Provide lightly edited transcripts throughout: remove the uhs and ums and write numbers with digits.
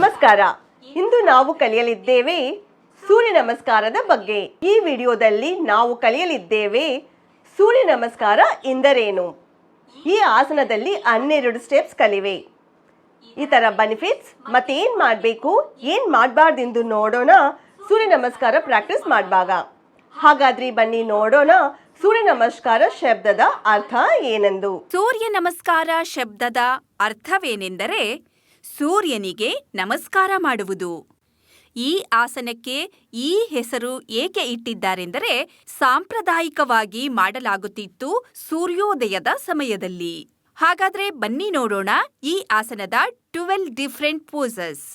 ನಮಸ್ಕಾರ. ಇಂದು ನಾವು ಕಲಿಯಲಿದ್ದೇವೆ ಸೂರ್ಯ ನಮಸ್ಕಾರದ ಬಗ್ಗೆ. ಈ ವಿಡಿಯೋದಲ್ಲಿ ನಾವು ಕಲಿಯಲಿದ್ದೇವೆ ಸೂರ್ಯ ನಮಸ್ಕಾರ ಎಂದರೇನು. ಈ ಆಸನದಲ್ಲಿ 12 ಸ್ಟೆಪ್ಸ್ ಕಲಿವೆ. ಇದರ ಬೆನಿಫಿಟ್ಸ್ ಮತ್ತೆ ಏನ್ ಮಾಡಬೇಕು ಏನ್ ಮಾಡಬಾರ್ದೆಂದು ನೋಡೋಣ ಸೂರ್ಯ ನಮಸ್ಕಾರ ಪ್ರಾಕ್ಟೀಸ್ ಮಾಡುವಾಗ. ಹಾಗಾದ್ರೆ ಬನ್ನಿ ನೋಡೋಣ ಸೂರ್ಯ ನಮಸ್ಕಾರ ಶಬ್ದದ ಅರ್ಥ ಏನೆಂದು. ಸೂರ್ಯ ನಮಸ್ಕಾರ ಶಬ್ದದ ಅರ್ಥವೇನೆಂದರೆ ಸೂರ್ಯನಿಗೆ ನಮಸ್ಕಾರ ಮಾಡುವುದು. ಈ ಆಸನಕ್ಕೆ ಈ ಹೆಸರು ಏಕೆ ಇಟ್ಟಿದ್ದಾರೆಂದರೆ ಸಾಂಪ್ರದಾಯಿಕವಾಗಿ ಮಾಡಲಾಗುತ್ತಿತ್ತು ಸೂರ್ಯೋದಯದ ಸಮಯದಲ್ಲಿ. ಹಾಗಾದ್ರೆ ಬನ್ನಿ ನೋಡೋಣ ಈ ಆಸನದ 12 ಡಿಫರೆಂಟ್ ಪೋಸಸ್.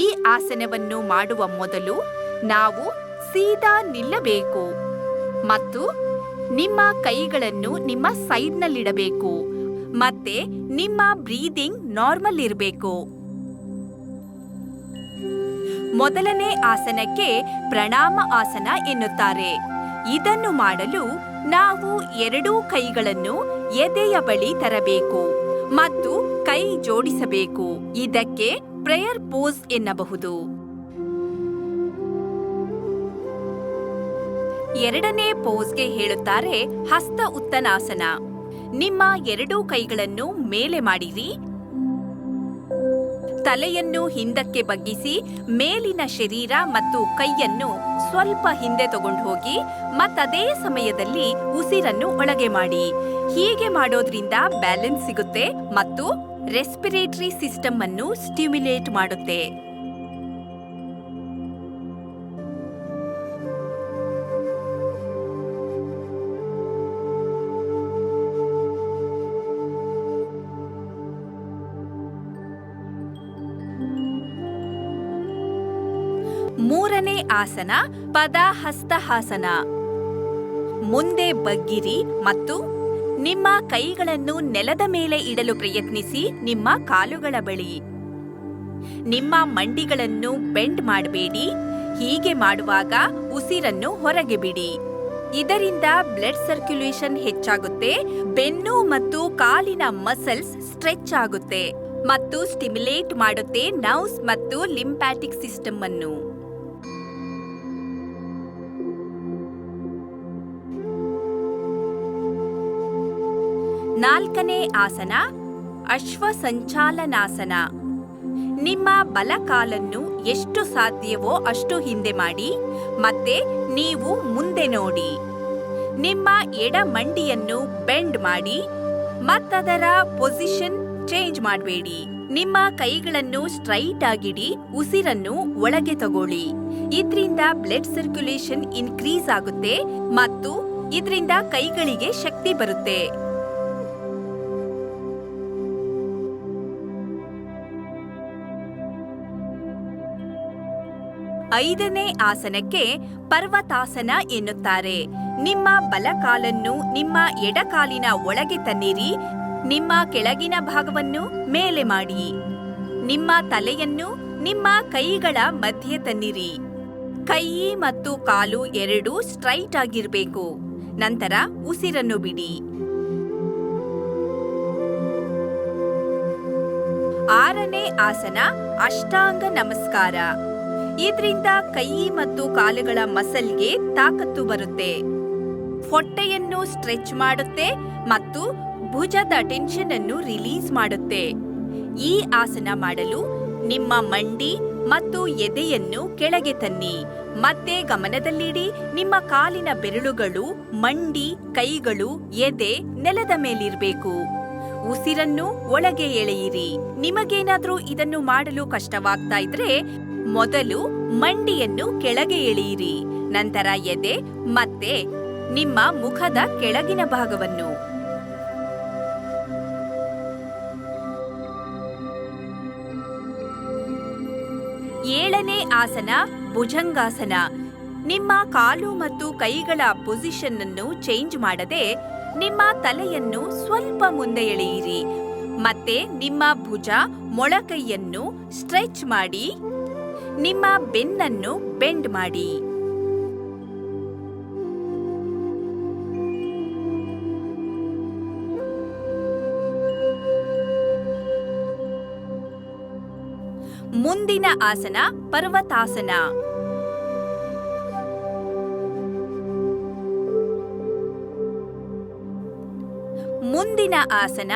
ಈ ಆಸನವನ್ನು ಮಾಡುವ ಮೊದಲು ನಾವು ಸೀದಾ ನಿಲ್ಲಬೇಕು ಮತ್ತು ನಿಮ್ಮ ಕೈಗಳನ್ನು ನಿಮ್ಮ ಸೈಡ್ನಲ್ಲಿಡಬೇಕು ಮತ್ತೆ ನಿಮ್ಮ ಬ್ರೀದಿಂಗ್ ನಾರ್ಮಲ್ ಇರಬೇಕು. ಮೊದಲನೇ ಆಸನಕ್ಕೆ ಪ್ರಣಾಮ ಆಸನ ಎನ್ನುತ್ತಾರೆ. ಇದನ್ನು ಮಾಡಲು ನಾವು ಎರಡೂ ಕೈಗಳನ್ನು ಎದೆಯ ಬಳಿ ತರಬೇಕು ಮತ್ತು ಕೈ ಜೋಡಿಸಬೇಕು. ಇದಕ್ಕೆ ಪ್ರೇಯರ್ ಪೋಸ್ ಎನ್ನಬಹುದು. ಎರಡನೇ ಪೋಸ್ಗೆ ಹೇಳುತ್ತಾರೆ ಹಸ್ತ ಉತ್ತನಾಸನ. ನಿಮ್ಮ ಎರಡೂ ಕೈಗಳನ್ನು ಮೇಲೆ ಮಾಡಿರಿ, ತಲೆಯನ್ನು ಹಿಂದಕ್ಕೆ ಬಗ್ಗಿಸಿ ಮೇಲಿನ ಶರೀರ ಮತ್ತು ಕೈಯನ್ನು ಸ್ವಲ್ಪ ಹಿಂದೆ ತಗೊಂಡು ಹೋಗಿ ಮತ್ತದೇ ಸಮಯದಲ್ಲಿ ಉಸಿರನ್ನು ಒಳಗೆ ಮಾಡಿ. ಹೀಗೆ ಮಾಡೋದ್ರಿಂದ ಬ್ಯಾಲೆನ್ಸ್ ಸಿಗುತ್ತೆ ಮತ್ತು ರೆಸ್ಪಿರೇಟರಿ ಸಿಸ್ಟಮ್ ಅನ್ನು ಸ್ಟಿಮ್ಯುಲೇಟ್ ಮಾಡುತ್ತೆ. ಮೂರನೇ ಆಸನ ಪದಹಸ್ತಹಾಸನ. ಮುಂದೆ ಬಗ್ಗಿರಿ ಮತ್ತು ನಿಮ್ಮ ಕೈಗಳನ್ನು ನೆಲದ ಮೇಲೆ ಇಡಲು ಪ್ರಯತ್ನಿಸಿ. ನಿಮ್ಮ ಕಾಲುಗಳ ಬಳಿ ನಿಮ್ಮ ಮಂಡಿಗಳನ್ನು ಬೆಂಡ್ ಮಾಡಬೇಡಿ. ಹೀಗೆ ಮಾಡುವಾಗ ಉಸಿರನ್ನು ಹೊರಗೆ ಬಿಡಿ. ಇದರಿಂದ ಬ್ಲಡ್ ಸರ್ಕ್ಯುಲೇಷನ್ ಹೆಚ್ಚಾಗುತ್ತೆ, ಬೆನ್ನು ಮತ್ತು ಕಾಲಿನ ಮಸಲ್ಸ್ ಸ್ಟ್ರೆಚ್ ಆಗುತ್ತೆ ಮತ್ತು ಸ್ಟಿಮ್ಯುಲೇಟ್ ಮಾಡುತ್ತೆ ನರ್ವ್ಸ್ ಮತ್ತು ಲಿಂಫ್ಯಾಟಿಕ್ ಸಿಸ್ಟಮ್ ಅನ್ನು. ನಾಲ್ಕನೇ ಆಸನ ಅಶ್ವಸಂಚಾಲನಾಸನ. ನಿಮ್ಮ ಬಲಕಾಲನ್ನು ಎಷ್ಟು ಸಾಧ್ಯವೋ ಅಷ್ಟು ಹಿಂದೆ ಮಾಡಿ ಮತ್ತೆ ನೀವು ಮುಂದೆ ನೋಡಿ. ನಿಮ್ಮ ಎಡ ಮಂಡಿಯನ್ನು ಬೆಂಡ್ ಮಾಡಿ ಮತ್ತದರ ಪೊಸಿಷನ್ ಚೇಂಜ್ ಮಾಡಬೇಡಿ. ನಿಮ್ಮ ಕೈಗಳನ್ನು ಸ್ಟ್ರೈಟ್ ಆಗಿಡಿ, ಉಸಿರನ್ನು ಒಳಗೆ ತಗೊಳ್ಳಿ. ಇದರಿಂದ ಬ್ಲಡ್ ಸರ್ಕ್ಯುಲೇಷನ್ ಇನ್ಕ್ರೀಸ್ ಆಗುತ್ತೆ ಮತ್ತು ಇದರಿಂದ ಕೈಗಳಿಗೆ ಶಕ್ತಿ ಬರುತ್ತೆ. ಐದನೇ ಆಸನಕ್ಕೆ ಪರ್ವತಾಸನ ಎನ್ನುತ್ತಾರೆ. ನಿಮ್ಮ ಬಲಕಾಲನ್ನು ನಿಮ್ಮ ಎಡಕಾಲಿನ ಒಳಗೆ ತನ್ನಿರಿ, ನಿಮ್ಮ ಕೆಳಗಿನ ಭಾಗವನ್ನು ಮೇಲೆ ಮಾಡಿ. ನಿಮ್ಮ ತಲೆಯನ್ನು ನಿಮ್ಮ ಕೈಗಳ ಮಧ್ಯೆ ತನ್ನಿರಿ. ಕೈ ಮತ್ತು ಕಾಲು ಎರಡೂ ಸ್ಟ್ರೈಟ್ ಆಗಿರಬೇಕು. ನಂತರ ಉಸಿರನ್ನು ಬಿಡಿ. ಆರನೇ ಆಸನ ಅಷ್ಟಾಂಗ ನಮಸ್ಕಾರ. ಇದರಿಂದ ಕೈ ಮತ್ತು ಕಾಲುಗಳ ಮಸಲ್ಗೆ ತಾಕತ್ತು ಬರುತ್ತೆ, ಹೊಟ್ಟೆಯನ್ನು ಸ್ಟ್ರೆಚ್ ಮಾಡುತ್ತೆ ಮತ್ತು ಭುಜದ ಟೆನ್ಷನ್ ಅನ್ನು ರಿಲೀಸ್ ಮಾಡುತ್ತೆ. ಈ ಆಸನ ಮಾಡಲು ನಿಮ್ಮ ಮಂಡಿ ಮತ್ತು ಎದೆಯನ್ನು ಕೆಳಗೆ ತನ್ನಿ. ಮತ್ತೆ ಗಮನದಲ್ಲಿಡಿ, ನಿಮ್ಮ ಕಾಲಿನ ಬೆರಳುಗಳು, ಮಂಡಿ, ಕೈಗಳು, ಎದೆ ನೆಲದ ಮೇಲಿರಬೇಕು. ಉಸಿರನ್ನು ಒಳಗೆ ಎಳೆಯಿರಿ. ನಿಮಗೇನಾದ್ರೂ ಇದನ್ನು ಮಾಡಲು ಕಷ್ಟವಾಗ್ತಾ ಇದ್ರೆ ಮೊದಲು ಮಂಡಿಯನ್ನು ಕೆಳಗೆ ಎಳೆಯಿರಿ, ನಂತರ ಎದೆ ಮತ್ತೆ ನಿಮ್ಮ ಮುಖದ ಕೆಳಗಿನ ಭಾಗವನ್ನು. ಏಳನೇ ಆಸನ ಭುಜಂಗಾಸನ. ನಿಮ್ಮ ಕಾಲು ಮತ್ತು ಕೈಗಳ ಪೊಸಿಷನ್ ಅನ್ನು ಚೇಂಜ್ ಮಾಡದೆ ನಿಮ್ಮ ತಲೆಯನ್ನು ಸ್ವಲ್ಪ ಮುಂದೆ ಎಳೆಯಿರಿ ಮತ್ತೆ ನಿಮ್ಮ ಭುಜ ಮೊಳಕೈಯನ್ನು ಸ್ಟ್ರೆಚ್ ಮಾಡಿ ನಿಮ್ಮ ಬೆನ್ನನ್ನು ಬೆಂಡ್ ಮಾಡಿ. ಮುಂದಿನ ಆಸನ ಪರ್ವತಾಸನ. ಮುಂದಿನ ಆಸನ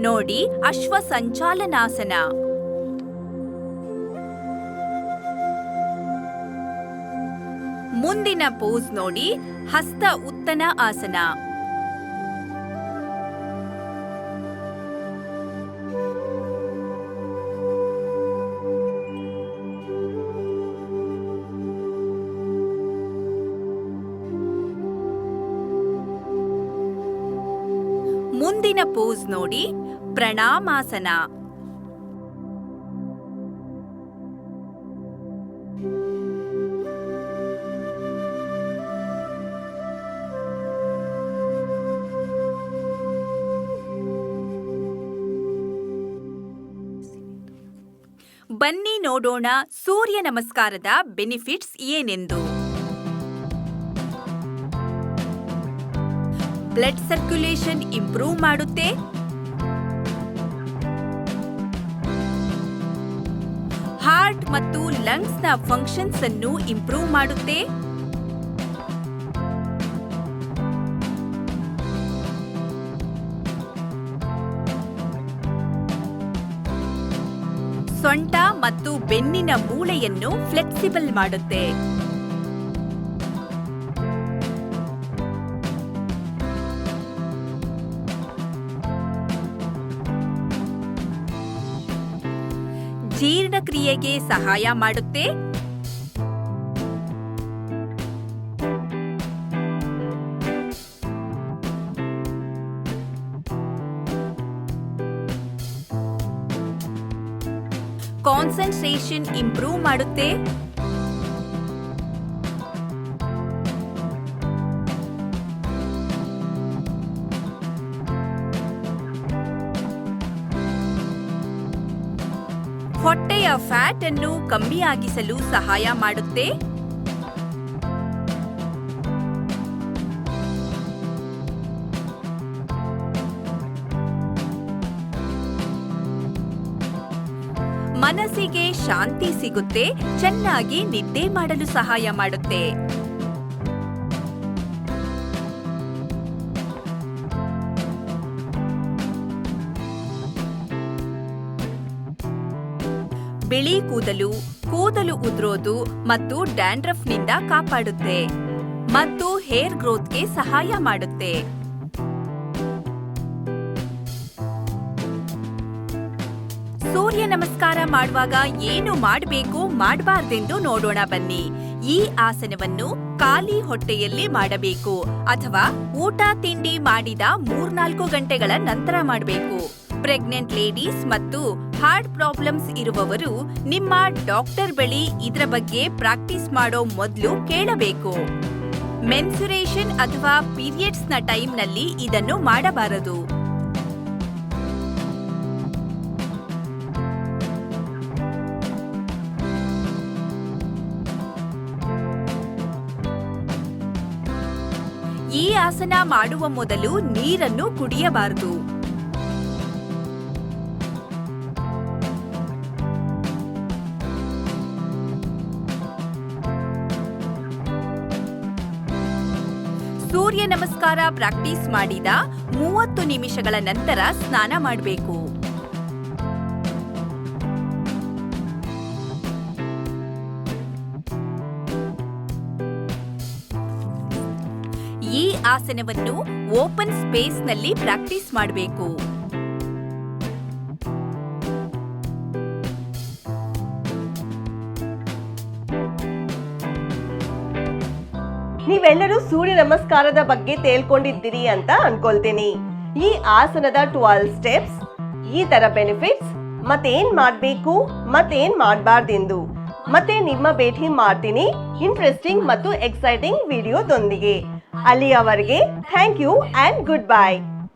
ನೋಡಿ ಅಶ್ವ ಸಂಚಾಲನಾಸನ. ಮುಂದಿನ ಪೋಸ್ ನೋಡಿ ಹಸ್ತ ಉತ್ತನ ಆಸನ. ಮುಂದಿನ ಪೋಸ್ ನೋಡಿ ಪ್ರಣಾಮಾಸನ. ಬನ್ನಿ ನೋಡೋಣ ಸೂರ್ಯ ನಮಸ್ಕಾರದ ಬೆನಿಫಿಟ್ಸ್ ಏನೆಂದು. ಬ್ಲಡ್ ಸರ್ಕ್ಯುಲೇಷನ್ ಇಂಪ್ರೂವ್ ಮಾಡುತ್ತೆ, ಹಾರ್ಟ್ ಮತ್ತು ಲಂಗ್ಸ್ ನ ಫಂಕ್ಷನ್ಸ್ ಅನ್ನು ಇಂಪ್ರೂವ್ ಮಾಡುತ್ತೆ, ಸೊಂಟ ಮತ್ತು ಬೆನ್ನಿನ ಮೂಳೆಯನ್ನು ಫ್ಲೆಕ್ಸಿಬಲ್ ಮಾಡುತ್ತೆ, ಜೀರ್ಣಕ್ರಿಯೆಗೆ ಸಹಾಯ ಮಾಡುತ್ತೆ, ಕಾನ್ಸಂಟ್ರೇಷನ್ ಇಂಪ್ರೂವ್ ಮಾಡುತ್ತೆ, ಹೊಟ್ಟೆಯ ಫ್ಯಾಟ್ ಅನ್ನು ಕಮ್ಮಿಯಾಗಿಸಲು ಸಹಾಯ ಮಾಡುತ್ತೆ, ಮನಸ್ಸಿಗೆ ಶಾಂತಿ ಸಿಗುತ್ತೆ, ಚೆನ್ನಾಗಿ ನಿದ್ದೆ ಮಾಡಲು ಸಹಾಯ ಮಾಡುತ್ತೆ. ಬಿಳಿ ಕೂದಲು ಉದುರೋದು ಮತ್ತು ಡ್ಯಾಂಡ್ರಫ್ನಿಂದ ಕಾಪಾಡುತ್ತೆ ಮತ್ತು ಹೇರ್ ಗ್ರೋತ್ಗೆ ಸಹಾಯ ಮಾಡುತ್ತೆ. ಸೂರ್ಯ ನಮಸ್ಕಾರ ಮಾಡುವಾಗ ಏನು ಮಾಡಬೇಕು ಮಾಡಬಾರ್ದೆಂದು ನೋಡೋಣ ಬನ್ನಿ. ಈ ಆಸನವನ್ನು ಖಾಲಿ ಹೊಟ್ಟೆಯಲ್ಲಿ ಮಾಡಬೇಕು ಅಥವಾ ಊಟ ತಿಂಡಿ ಮಾಡಿದ 3-4 ಗಂಟೆಗಳ ನಂತರ ಮಾಡಬೇಕು. ಪ್ರೆಗ್ನೆಂಟ್ ಲೇಡೀಸ್ ಮತ್ತು ಹಾರ್ಟ್ ಪ್ರಾಬ್ಲಮ್ಸ್ ಇರುವವರು ನಿಮ್ಮ ಡಾಕ್ಟರ್ ಬಳಿ ಇದರ ಬಗ್ಗೆ ಪ್ರಾಕ್ಟೀಸ್ ಮಾಡೋ ಮೊದಲು ಕೇಳಬೇಕು. ಮೆನ್ಸುರೇಷನ್ ಅಥವಾ ಪೀರಿಯಡ್ಸ್ ನ ಟೈಮ್ನಲ್ಲಿ ಇದನ್ನು ಮಾಡಬಾರದು. ಈ ಆಸನ ಮಾಡುವ ಮೊದಲು ನೀರನ್ನು ಕುಡಿಯಬಾರದು. ಸೂರ್ಯ ನಮಸ್ಕಾರ ಪ್ರಾಕ್ಟೀಸ್ ಮಾಡಿದ 30 ನಿಮಿಷಗಳ ನಂತರ ಸ್ನಾನ ಮಾಡಬೇಕು. ಈ ಆಸನವನ್ನು ಓಪನ್ ಸ್ಪೇಸ್ನಲ್ಲಿ ಪ್ರಾಕ್ಟೀಸ್ ಮಾಡಬೇಕು. ನೀವೆಲ್ಲರೂ ಸೂರ್ಯ ನಮಸ್ಕಾರದ ಬಗ್ಗೆ ತಿಳ್ಕೊಂಡಿದ್ದೀರಿ ಅಂತ ಅನ್ಕೊಳ್ತೀನಿ. ಈ ಆಸನದ 12 ಸ್ಟೆಪ್ಸ್, ಈ ತರ ಬೆನಿಫಿಟ್ಸ್, ಮತ್ತೇನ್ ಮಾಡ್ಬೇಕು ಮತ್ತೇನ್ ಮಾಡಬಾರ್ದೆಂದು ಮತ್ತೆ ನಿಮ್ಮ ಭೇಟಿ ಮಾಡ್ತೀನಿ ಇಂಟ್ರೆಸ್ಟಿಂಗ್ ಮತ್ತು ಎಕ್ಸೈಟಿಂಗ್ ವಿಡಿಯೋದೊಂದಿಗೆ. ಅಲ್ಲಿಯವರೆಗೆ thank you and good bye.